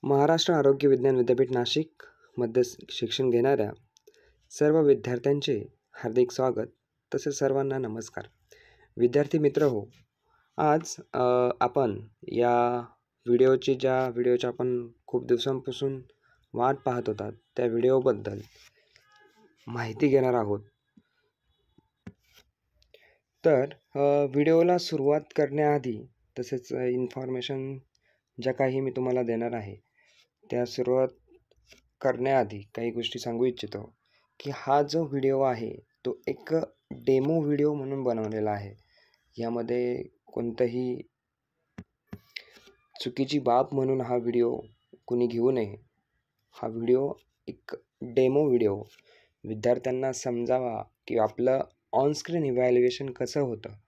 महाराष्ट्र आरोग्य विज्ञान विद्यापीठ नाशिकमध्ये शिक्षण घेणाऱ्या सर्व विद्यार्थ्यांचे हार्दिक स्वागत तसेच सर्वांना नमस्कार. विद्यार्थी मित्र हो, आज आपण या व्हिडिओची आपण खूप दिवसांपासून वाट पाहत होता त्या व्हिडिओबद्दल माहिती घेणार आहोत. तर व्हिडिओला सुरुवात करण्याआधी तसेच इन्फॉर्मेशन ज्या काही मी तुम्हाला देणार आहे त्या सुरुवात करण्याआधी काही गोष्टी सांगू इच्छितो की हा जो व्हिडिओ आहे तो एक डेमो व्हिडिओ म्हणून बनवलेला आहे. यामध्ये कोणतंही चुकीची बाब म्हणून हा व्हिडिओ कुणी घेऊ नये. हा व्हिडिओ एक डेमो व्हिडिओ विद्यार्थ्यांना समजावा की आपलं ऑनस्क्रीन इव्हॅल्युएशन कसं होतं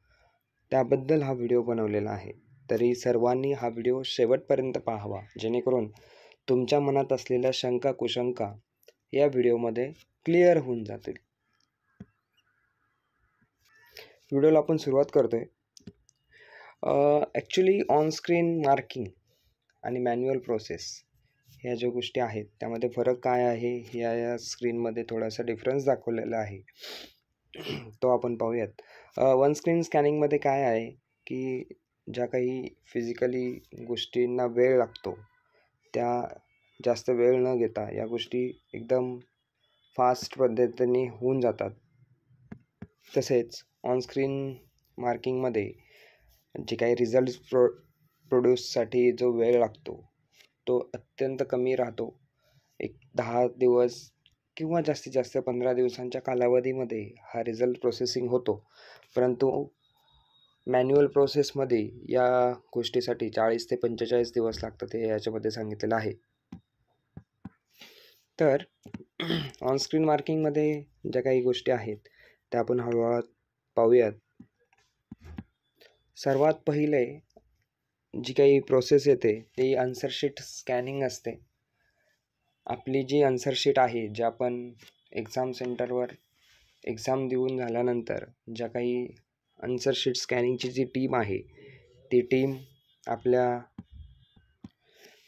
त्याबद्दल हा व्हिडिओ बनवलेला आहे. तरी सर्वांनी हा व्हिडिओ शेवटपर्यंत पाहावा जेणेकरून तुमच्या मनात असलेल्या शंका कुशंका या व्हिडिओमध्ये क्लिअर होऊन जातील. व्हिडिओला आपण सुरुवात करतोय. ॲक्च्युली ऑनस्क्रीन मार्किंग आणि मॅन्युअल प्रोसेस ह्या ज्या गोष्टी आहेत त्यामध्ये फरक काय आहे या स्क्रीनमध्ये थोडासा डिफरन्स दाखवलेला आहे तो आपण पाहूयात. वन स्क्रीन स्कॅनिंगमध्ये काय आहे की ज्या काही फिजिकली गोष्टींना वेळ लागतो त्या जास्त वेळ न घेता या गोष्टी एकदम फास्ट पद्धतीने होऊन जातात. तसेच ऑनस्क्रीन मार्किंगमध्ये जे काही रिझल्ट प्रोड्यूससाठी जो वेळ लागतो तो अत्यंत कमी राहतो. एक 10 दिवस किंवा जास्तीत जास्त 15 दिवसांच्या कालावधीमध्ये हा रिझल्ट प्रोसेसिंग होतो. परंतु मॅन्युअल प्रोसेसमध्ये या गोष्टीसाठी 40 ते 45 दिवस लागतात हे याच्यामध्ये सांगितलेलं आहे. तर ऑनस्क्रीन मार्किंगमध्ये ज्या काही गोष्टी आहेत त्या आपण हळूहळू पाहूयात. सर्वात पहिले जी काही प्रोसेस येते ती आन्सर शीट स्कॅनिंग असते. आपली जी आन्सर शीट आहे जे आपण एक्झाम सेंटरवर एक्झाम देऊन झाल्यानंतर ज्या काही आन्सर शीट स्कॅनिंगची जी टीम आहे ती टीम आपल्या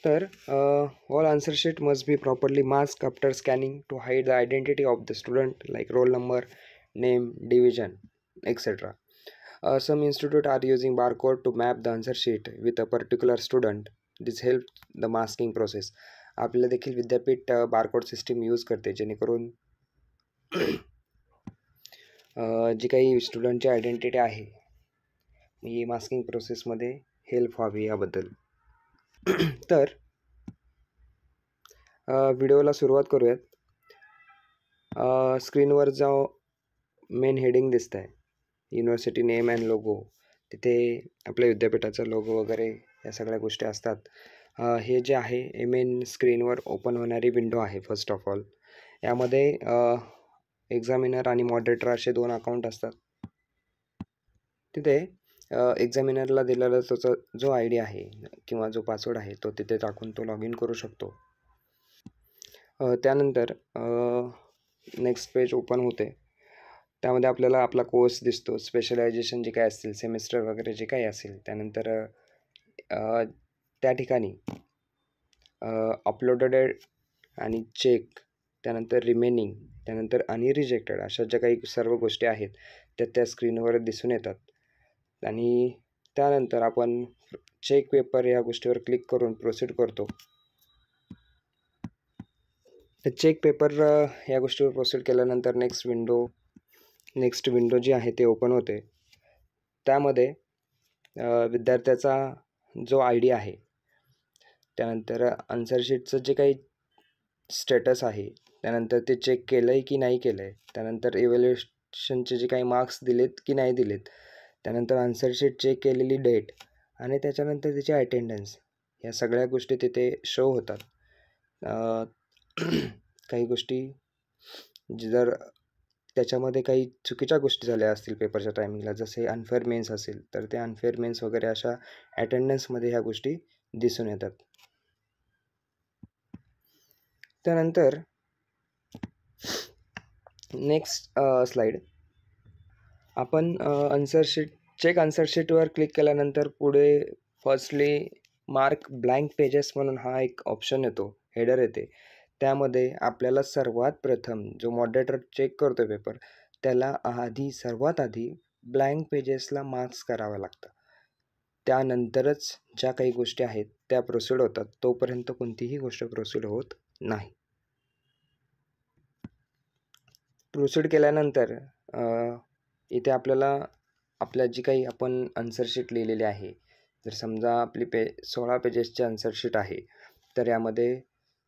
all answer sheet must be properly masked after scanning to hide the identity of the student like roll number, name, division, etc. Some institutes are using barcode to map the answer sheet with a particular student. This helps the masking process. आपल्या देखील विद्यापीठ barcode system use करते जेणेकरून जी काही स्टुडंटची identity आहे ही masking प्रोसेसमध्ये help व्हावी याबद्दल. तर व्हिडिओला सुरुवात करूयात. स्क्रीनवर जो मेन हेडिंग दिसत आहे युनिव्हर्सिटी नेम अँड लोगो, तिथे आपल्या विद्यापीठाचा लोगो वगैरे या सगळ्या गोष्टी असतात. हे जे आहे हे मेन स्क्रीनवर ओपन होणारी विंडो आहे. फर्स्ट ऑफ ऑल यामध्ये एक्झामिनर आणि मॉडरेटर असे 2 अकाउंट असतात. तिथे एक्झामिनरला दिलेला त्याचा जो ID आहे किंवा जो पासवर्ड आहे तो तिथे टाकून तो लॉग इन करू शकतो. त्यानंतर नेक्स्ट पेज ओपन होते. त्यामध्ये आपल्याला आपला कोर्स दिसतो, स्पेशलायझेशन जे काय असतील, सेमिस्टर वगैरे जे काही असेल. त्यानंतर त्या ठिकाणी अपलोडेड आणि चेक, त्यानंतर रिमेनिंग, त्यानंतर आणि रिजेक्टेड अशा ज्या काही सर्व गोष्टी आहेत त्या स्क्रीनवर दिसून येतात. आणि त्यानंतर आपण चेक पेपर या गोष्टीवर क्लिक करून प्रोसीड करतो. चेक पेपर या गोष्टीवर प्रोसीड केल्यानंतर नेक्स्ट विंडो जी आहे ते ओपन होते. त्यामध्ये विद्यार्थ्याचा जो ID आहे, त्यानंतर आन्सर शीटचं जे काही स्टेटस आहे, त्यानंतर ते चेक केलं आहे की नाही केलं आहे, त्यानंतर इव्हॅल्युएशनचे जे काही मार्क्स दिलेत की नाही दिलेत, त्यानंतर आन्सर शीट चेक केलेली डेट आणि त्याच्यानंतर त्याची अटेंडन्स ह्या सगळ्या गोष्टी तिथे शो होतात. काही गोष्टी जर त्याच्यामध्ये काही चुकीच्या गोष्टी झाल्या असतील पेपरच्या टायमिंगला, जसे अनफेअर मेन्स असेल तर ते अनफेअर मेन्स वगैरे अशा अटेंडन्समध्ये ह्या गोष्टी दिसून येतात. त्यानंतर नेक्स्ट स्लाइड आपण आन्सर शीटवर क्लिक केल्यानंतर पुढे फर्स्टली मार्क ब्लँक पेजेस म्हणून हा एक ऑप्शन येतो, हेडर येते. त्यामध्ये आपल्याला सर्वात प्रथम जो मॉडरेटर चेक करतो पेपर, त्याला सर्वात आधी ब्लँक पेजेसला मार्क्स करावं लागतं. त्यानंतरच ज्या काही गोष्टी आहेत त्या प्रोसीड होतात. तोपर्यंत कोणतीही गोष्ट प्रोसीड होत नाही. प्रोसीड केल्यानंतर इथे आपल्याला आपल्या जी काही आपण आन्सरशीट लिहिलेली आहे, जर समजा आपली 16 पेजेसची आन्सरशीट आहे, तर यामध्ये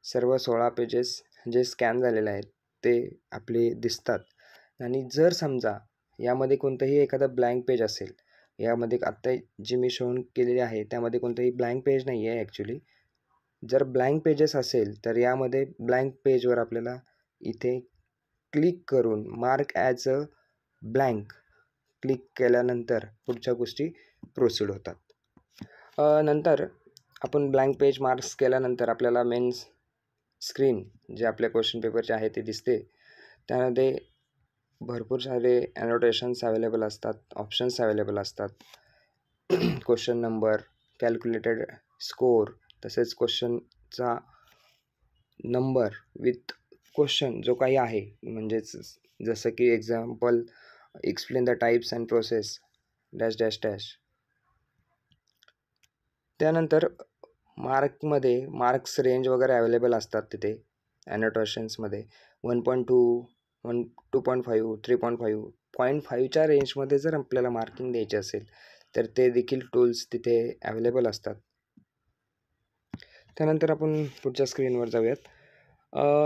सर्व 16 पेजेस जे स्कॅन झालेले आहेत ते आपले दिसतात. आणि जर समजा यामध्ये कोणतंही एखादं ब्लँक पेज असेल, यामध्ये आत्ता जी मी शोन केलेली आहे त्यामध्ये कोणतंही ब्लँक पेज नाही आहे ॲक्च्युली. जर ब्लँक पेजेस असेल तर यामध्ये ब्लँक पेजवर आपल्याला इथे क्लिक करून mark as a blank click केल्यानंतर पुढच्या गोष्टी प्रोसीड होतात. नंतर आपण ब्लँक पेज मार्क्स केल्यानंतर आपल्याला मेन स्क्रीन जे आपल्या क्वेश्चन पेपरचे आहे ते दिसते. त्यामध्ये भरपूर सारे ॲनोटेशन्स अवेलेबल असतात, ऑप्शन्स अवेलेबल असतात. क्वेश्चन नंबर, कॅल्क्युलेटेड स्कोर, तसेच क्वेश्चनचा नंबर विथ क्वेश्चन जो काही आहे, म्हणजेच जसं की example explain the types and process dash dash dash. त्यानंतर मार्क्स रेंज वगैरे अवेलेबल असतात तिथे ॲनोटेशन्समध्ये. 1.2, 2.5, 3.5, 0.5च्या रेंजमध्ये जर आपल्याला मार्किंग द्यायची असेल तर ते देखील टूल्स तिथे अवेलेबल असतात. त्यानंतर आपण पुढच्या स्क्रीनवर जाऊयात.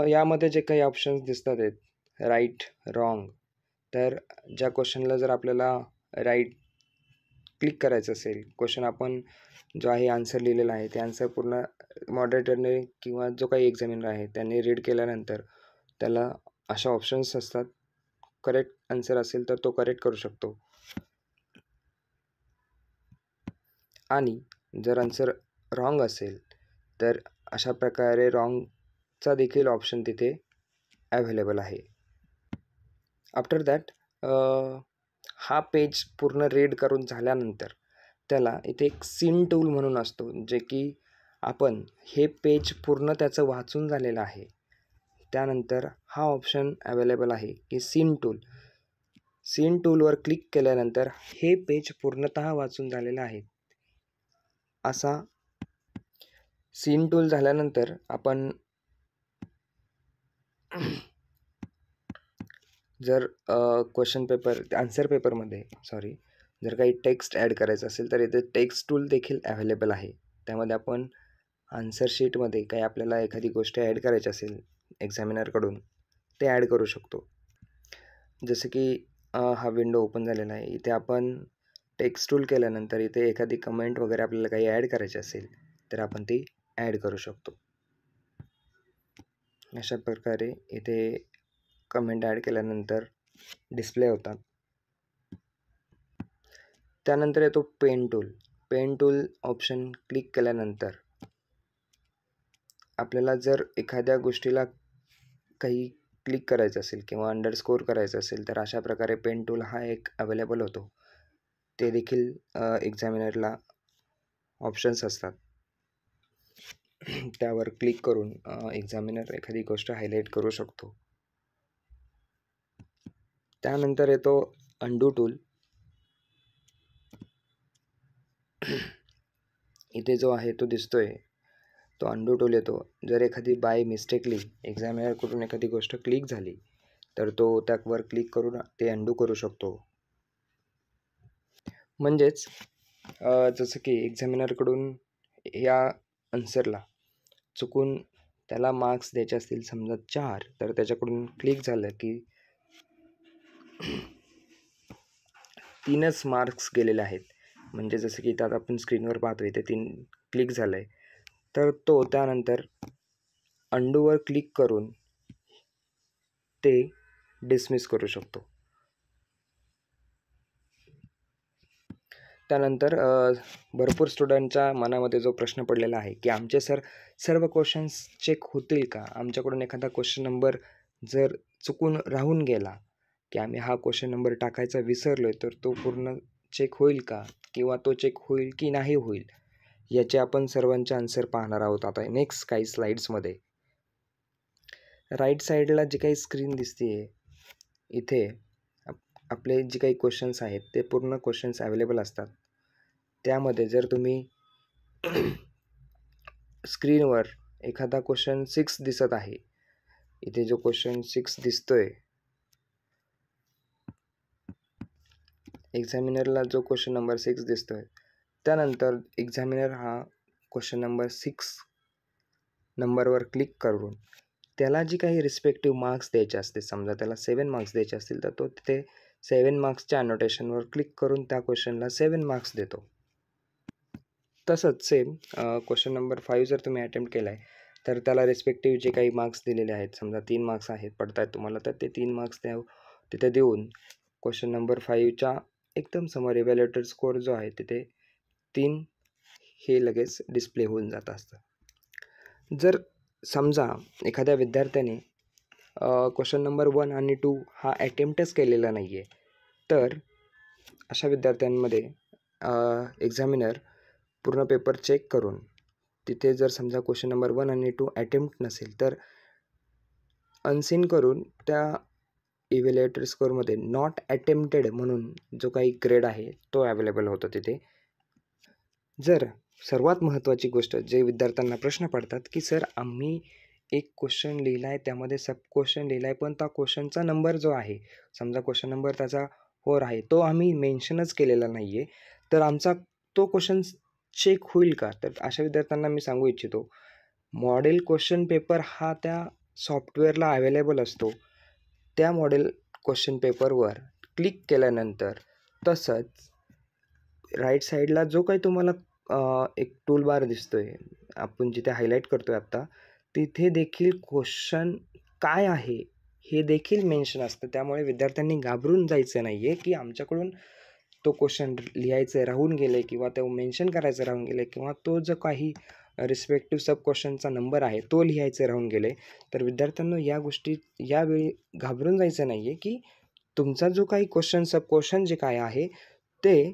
यामध्ये जे काही ऑप्शन्स दिसतात आहेत, राईट, रॉंग. तर ज्या क्वेश्चनला जर आपल्याला राईट क्लिक करायचं असेल, क्वेश्चन आपण जो आहे आन्सर लिहिलेला आहे ते आन्सर पूर्ण मॉडरेटरने किंवा जो काही एक्झामिनर आहे त्यांनी रीड केल्यानंतर त्याला अशा ऑप्शन्स असतात. करेक्ट आन्सर असेल तर तो करेक्ट करू शकतो, आणि जर आन्सर रॉंग असेल तर अशा प्रकारे रॉंगचा देखील ऑप्शन तिथे अवेलेबल आहे. आफ्टर दॅट हा पेज पूर्ण रीड करून झाल्यानंतर त्याला इथे एक सीन टूल म्हणून असतो, जे की आपण हे पेज पूर्ण त्याचं वाचून झालेलं आहे. त्यानंतर हा ऑप्शन अवेलेबल आहे की सीन टूलवर क्लिक केल्यानंतर हे पेज पूर्णतः वाचून झालेलं आहे. असा सीन टूल झाल्यानंतर आपण जर क्वेश्चन पेपर आन्सर पेपरमध्ये जर काही टेक्स्ट ॲड करायचं असेल तर इथे टेक्स्ट टूल देखील अवेलेबल आहे. त्यामध्ये आपण आन्सर शीटमध्ये काही आपल्याला एखादी गोष्ट ॲड करायची असेल एक्झामिनरकडून ते ॲड करू शकतो. जसं की हा विंडो ओपन झालेला आहे. इथे आपण टेक्स्ट टूल केल्यानंतर इथे एखादी कमेंट वगैरे आपल्याला काही ॲड करायची असेल तर आपण ती ॲड करू शकतो. अशा प्रकारे इथे कमेंट ॲड केल्यानंतर डिस्प्ले होतात. त्यानंतर येतो पेन टूल ऑप्शन क्लिक केल्यानंतर आपल्याला जर एखाद्या गोष्टीला काही क्लिक करायचं असेल किंवा अंडरस्कोर करायचं असेल तर अशा प्रकारे पेन टूल हा एक अवेलेबल होतो. ते देखील एक्झामिनरला ऑप्शन्स असतात. त्यावर क्लिक करून एक्झामिनर एखादी गोष्ट हायलाईट करू शकतो. त्यानंतर येतो अंडू टूल. इथे जो आहे तो दिसतोय तो अंडू टूल येतो. जर एखादी बाय मिस्टेकली एक्झामिनरकडून एखादी गोष्ट क्लिक झाली तर तो त्यावर क्लिक करून ते अंडू करू शकतो. म्हणजेच जसं की एक्झामिनरकडून या आन्सरला चुकून त्याला मार्क्स द्यायचे असतील समजा 4, तर त्याच्याकडून क्लिक झालं की 3च मार्क्स गेलेले आहेत. म्हणजे जसं की त्यात आपण स्क्रीनवर पाहतोय ते 3 क्लिक झालं आहे, तर तो त्यानंतर अंडूवर क्लिक करून ते डिसमिस करू शकतो. त्यानंतर भरपूर स्टुडंटच्या मनामध्ये जो प्रश्न पडलेला आहे की आमचे सर सर्व क्वेश्चन्स चेक होतील का? आमच्याकडून एखादा क्वेश्चन नंबर जर चुकून राहून गेला की आम्ही हा क्वेश्चन नंबर टाकायचा विसरलो आहे, तर तो पूर्ण चेक होईल का? किंवा तो चेक होईल की नाही होईल? याचे आपण सर्वांचे आन्सर पाहणार आहोत आता नेक्स्ट काही स्लाइड्समध्ये. राईट साईडला जी काही स्क्रीन दिसते इथे आपले जे काही क्वेश्चन्स आहेत ते पूर्ण क्वेश्चन्स अवेलेबल असतात. त्यामध्ये जर तुम्ही स्क्रीनवर एखादा क्वेश्चन 6 दिसत आहे, इथे जो क्वेश्चन 6 दिसतोय, एक्झामिनरला जो क्वेश्चन नंबर 6 दिसतोय, त्यानंतर एक्झामिनर हा क्वेश्चन नंबर 6 नंबरवर क्लिक करून त्याला जी काही रिस्पेक्टिव्ह मार्क्स द्यायचे असते, समजा त्याला 7 मार्क्स द्यायचे असतील तर तो तिथे 7 मार्क्सच्या अनोटेशनवर क्लिक करून त्या क्वेश्चनला 7 मार्क्स देतो. तसंच सेम क्वेश्चन नंबर 5 जर तुम्ही अटेम्प्ट केला आहे तर त्याला रिस्पेक्टिव्ह जे काही मार्क्स दिलेले आहेत, समजा 3 मार्क्स आहेत पडतायत तुम्हाला, तर ते 3 मार्क्स तिथे देऊन क्वेश्चन नंबर 5च्या एकदम समोर इव्हॅल्युएटेड स्कोअर जो आहे तिथे 3 हे लगेच डिस्प्ले होऊन जात असतं. जर समजा एखाद्या विद्यार्थ्याने क्वेश्चन नंबर 1 आणि 2 हा अटेम्प्टच केलेला नाही आहे, तर अशा विद्यार्थ्यांमध्ये एक्झामिनर पूर्ण पेपर चेक करून तिथे जर समजा क्वेश्चन नंबर 1 आणि 2 अटेम्प्ट नसेल तर अनसीन करून त्या इव्हॅल्युएटेड स्कोअरमध्ये नॉट अटेम्प्टेड म्हणून जो काही ग्रेड आहे तो अवेलेबल होतो तिथे. जर सर्वात महत्त्वाची गोष्ट जे विद्यार्थ्यांना प्रश्न पडतात की सर आम्ही एक क्वेश्चन लिहिला आहे, त्यामध्ये सब क्वेश्चन लिहिला आहे, पण त्या क्वेश्चनचा नंबर जो आहे, समजा क्वेश्चन नंबर त्याचा 4 आहे, तो आम्ही मेन्शनच केलेला नाही आहे, तर आमचा तो क्वेश्चन चेक होईल का? तर अशा विद्यार्थ्यांना मी सांगू इच्छितो, मॉडेल क्वेश्चन पेपर हा त्या सॉफ्टवेअरला अवेलेबल असतो. त्या मॉडेल क्वेश्चन पेपरवर क्लिक केल्यानंतर तसंच राईट साईडला जो काही तुम्हाला एक टूल बार दिसतोय, आपण जिथे हायलाईट करतोय आत्ता, तिथे देखील क्वेश्चन काय आहे हे देखील मेन्शन असतं. त्यामुळे विद्यार्थ्यांनी घाबरून जायचं नाही आहे की आमच्याकडून तो क्वेश्चन लिहायचं राहून गेले किंवा तो मेन्शन करायचं राहून गेले किंवा तो जो काही रिस्पेक्टिव्ह सब क्वेश्चनचा नंबर आहे तो लिहायचं राहून गेले. तर विद्यार्थ्यांना या गोष्टी यावेळी घाबरून जायचं नाही आहे की तुमचा जो काही क्वेश्चन सब क्वेश्चन जे काय आहे ते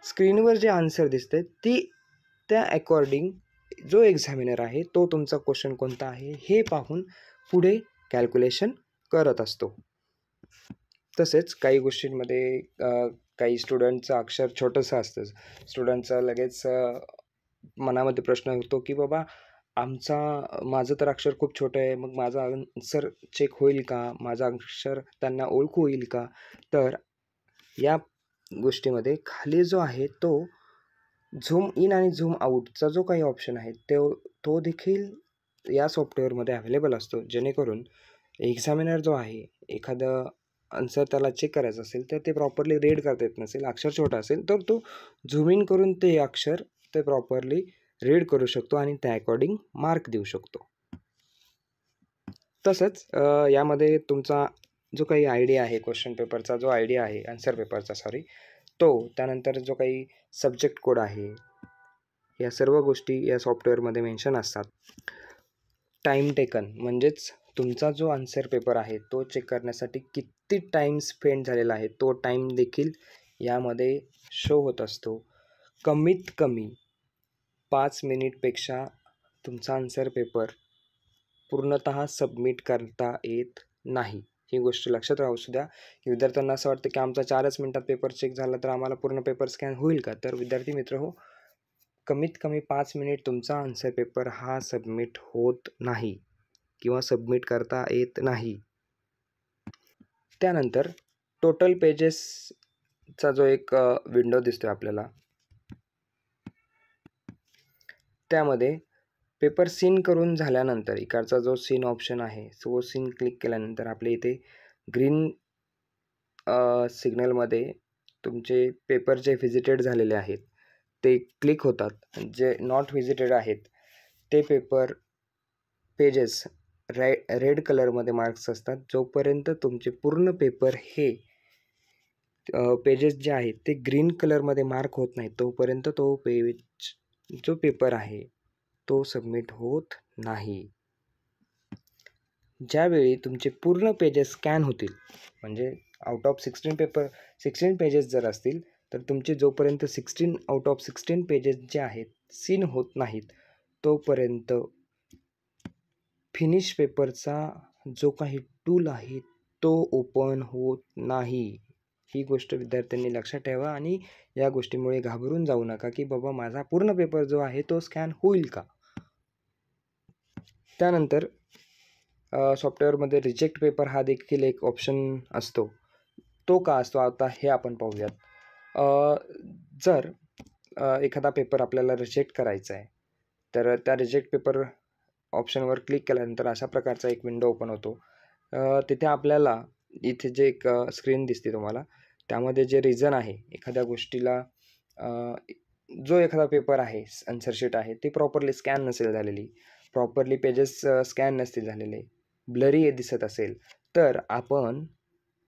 स्क्रीनवर जे आन्सर दिसते ती त्या अकॉर्डिंग जो एक्झामिनर आहे तो तुमचा क्वेश्चन कोणता आहे हे पाहून पुढे कॅल्क्युलेशन करत असतो. तसेच काही गोष्टींमध्ये काही स्टुडंटचं अक्षर छोटंसं असतं, स्टुडंटचा लगेच मनामध्ये प्रश्न होतो की बाबा माझं तर अक्षर खूप छोटं आहे, मग माझा आन्सर चेक होईल का, माझं अक्षर त्यांना ओळखू होईल का? तर या गोष्टीमध्ये खाली जो आहे तो झूम इन आणि झूम आऊटचा जो काही ऑप्शन आहे तो देखील या सॉफ्टवेअरमध्ये अवेलेबल असतो, जेणेकरून एक्झामिनर जो आहे एखादं आन्सर त्याला चेक करायचं असेल तर ते प्रॉपरली रीड करता येत नसेल, अक्षर छोटा असेल, तर तो झूम इन करून ते अक्षर ते प्रॉपरली रीड करू शकतो आणि त्या अकॉर्डिंग मार्क देऊ शकतो. तसंच यामध्ये तुमचा जो काही आयडिया आहे, क्वेश्चन पेपरचा जो आयडिया आहे, आन्सर पेपरचा तो, त्यानंतर जो काही सब्जेक्ट कोड आहे, या सर्व गोष्टी या सॉफ्टवेअरमध्ये मेन्शन असतात. टाईम टेकन म्हणजेच तुमचा जो आन्सर पेपर आहे तो चेक करण्यासाठी किती टाईम स्पेंड झालेला आहे तो टाईम देखील यामध्ये शो होत असतो. कमीत कमी 5 मिनिटपेक्षा तुमचा आन्सर पेपर पूर्णतः सबमिट करता येत नाही. ही गोष्ट लक्षात राहू द्या की विद्यार्थ्यांना असं वाटतं की आमचा 4च मिनिटात पेपर चेक झाला तर आम्हाला पूर्ण पेपर स्कॅन होईल का? तर विद्यार्थी मित्र हो, कमीत कमी 5 मिनिट तुमचा आन्सर पेपर हा सबमिट होत नाही किंवा सबमिट करता येत नाही. त्यानंतर टोटल पेजेसचा जो एक विंडो दिसतोय आपल्याला, त्यामध्ये पेपर सीन करून झाल्यानंतर इकडचा जो सीन ऑप्शन आहे तो सीन क्लिक केल्यानंतर आपल्या इथे ग्रीन सिग्नलमध्ये तुमचे पेपर जे व्हिजिटेड झालेले आहेत ते क्लिक होतात. जे नॉट व्हिजिटेड आहेत ते पेजेस रेड कलरमध्ये मार्क्स असतात. जोपर्यंत तुमचे पूर्ण पेपर हे पेजेस जे आहेत ते ग्रीन कलरमध्ये मार्क होत नाही तोपर्यंत तो जो पेपर आहे तो सबमिट होत नाही. ज्यावेळी तुमचे पूर्ण पेजेस स्कॅन होतील, म्हणजे आउट ऑफ 16 पेजेस जर असतील तर तुमचे जोपर्यंत 16 आउट ऑफ 16 पेजेस जे आहेत सीन होत नाहीत तोपर्यंत फिनिश पेपरचा जो काही टूल आहे तो ओपन होत नाही. ही गोष्ट विद्यार्थ्यांनी लक्षात ठेवा आणि या गोष्टीमुळे घाबरून जाऊ नका की बाबा माझा पूर्ण पेपर जो आहे तो स्कॅन होईल का. त्यानंतर सॉफ्टवेअरमध्ये रिजेक्ट पेपर हा देखील एक ऑप्शन असतो. तो का असतो आता हे आपण पाहूयात. जर एखादा पेपर आपल्याला रिजेक्ट करायचा आहे तर त्या रिजेक्ट पेपर ऑप्शनवर क्लिक केल्यानंतर अशा प्रकारचा एक विंडो ओपन होतो. तिथे आपल्याला इथे जे एक स्क्रीन दिसते तुम्हाला त्यामध्ये जे रिझन आहे एखाद्या गोष्टीला जो एखादा पेपर आहे आन्सर शीट आहे ती प्रॉपरली स्कॅन नसेल झालेली, प्रॉपरली पेजेस स्कॅन नसतील झालेले, ब्लरी दिसत असेल तर आपण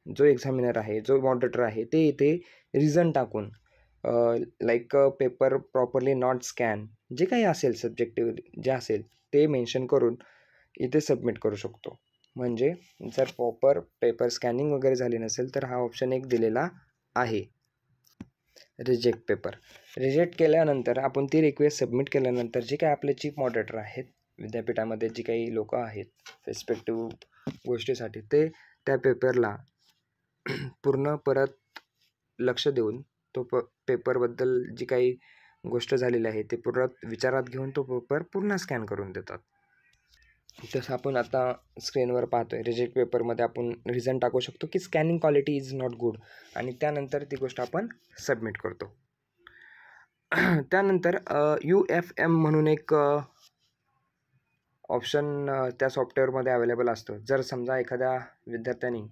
जो एक्झामिनर आहे जो मॉडरेटर आहे ते इथे रिझन टाकून like paper properly not scan जे काही असेल सब्जेक्टिव्ह जे असेल ते मेन्शन करून इथे सबमिट करू शकतो. म्हणजे जर प्रॉपर पेपर स्कॅनिंग वगैरे झाली नसेल तर हा ऑप्शन एक दिलेला आहे रिजेक्ट पेपर. रिजेक्ट केल्यानंतर आपण ती रिक्वेस्ट सबमिट केल्यानंतर जे काही आपले चीफ मॉडरेटर आहेत विद्यापीठामध्ये जी काही लोक आहेत रेस्पेक्टिव्ह गोष्टीसाठी ते त्या पेपरला पूर्ण परत लक्ष देऊन तो पेपरबद्दल जी काही गोष्ट झालेली आहे ते परत विचारात घेऊन तो पेपर पूर्ण स्कॅन करून देतात. तसं आपण आता स्क्रीनवर पाहतो आहे रिजेक्ट पेपरमध्ये आपण रिझन टाकू शकतो की scanning quality is not good आणि त्यानंतर ती गोष्ट आपण सबमिट करतो. त्यानंतर UFM म्हणून एक ऑप्शन त्या सॉफ्टवेअरमध्ये अवेलेबल असतो. जर समजा एखाद्या विद्यार्थ्यांनी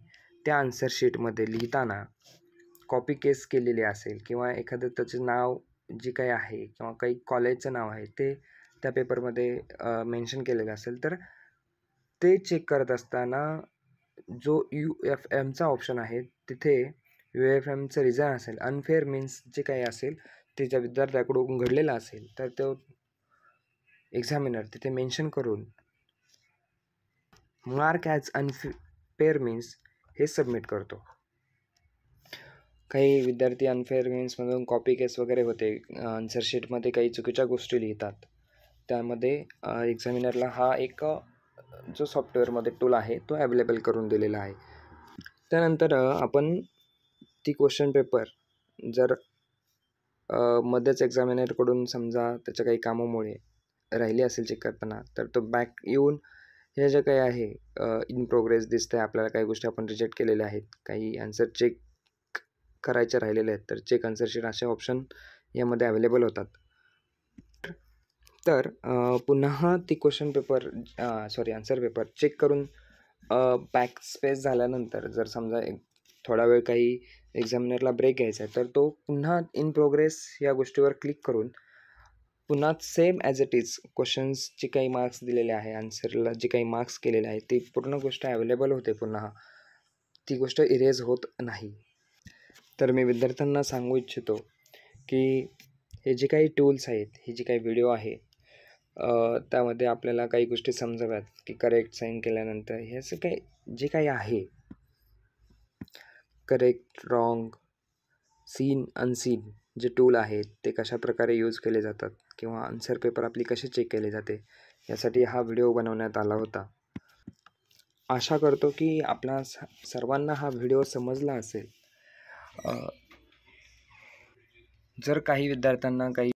त्या आन्सर शीटमध्ये लिहिताना कॉपी केस केलेली असेल किंवा एखादं त्याचं नाव जे काही आहे किंवा काही कॉलेजचं नाव आहे ते त्या पेपरमध्ये मेन्शन केलेलं असेल तर ते चेक करत असताना जो UFMचा ऑप्शन आहे तिथे UFMचं रिझन असेल अनफेअर मीन्स जे काही असेल ते ज्या विद्यार्थ्याकडून घडलेलं असेल तर तो एक्झामिनर तिथे मेन्शन करून मार्क ॲज अनफेअर मीन्स हे सबमिट करतो. काही विद्यार्थी अनफेअर मीन्समधून कॉपी केस वगैरे होते, आन्सर शीटमध्ये काही चुकीच्या गोष्टी लिहितात. त्यामध्ये एक्झामिनरला हा एक जो सॉफ्टवेअरमध्ये टूल आहे तो अवेलेबल करून दिलेला आहे. त्यानंतर आपण ती क्वेश्चन पेपर जर मध्येच एक्झामिनरकडून समजा त्याच्या काही कामामुळे राहिली असेल चेक करताना तर तो बॅक येऊन हे जे काही आहे इन प्रोग्रेस दिसतं आहे आपल्याला, काही गोष्टी आपण रिजेक्ट केलेल्या आहेत, काही आन्सर चेक करायचे राहिलेले आहेत तर चेक आन्सर शीट असे ऑप्शन यामध्ये अवेलेबल होतात. तर पुन्हा ती question paper answer paper check करून बॅक स्पेस झाल्यानंतर जर समजा थोडा वेळ काही एक्झामिनरला ब्रेक घ्यायचा आहे तर तो पुन्हा इन प्रोग्रेस या गोष्टीवर क्लिक करून पुन्हा same as it is questions जे काही मार्क्स दिलेले आहे आन्सरला जे काही मार्क्स केलेले आहे ती पूर्ण गोष्ट अवेलेबल होते, पुन्हा ती गोष्ट इरेज होत नाही. तर मी विद्यार्थ्यांना सांगू इच्छितो की हे जे काही टूल्स आहेत, ही जी काही व्हिडिओ आहे त्यामध्ये आपल्याला काही गोष्टी समजाव्यात की करेक्ट साईन केल्यानंतर हे असं काही जे काही आहे करेक्ट रॉंग सीन अनसीन जे टूल आहेत ते कशा प्रकारे यूज केले जातात किंवा आन्सर पेपर आपली कशी चेक केले जाते यासाठी हा व्हिडिओ बनवण्यात आला होता. आशा करतो की आपणा सर्वांना हा व्हिडिओ समजला असेल. जर काही विद्यार्थ्यांना काही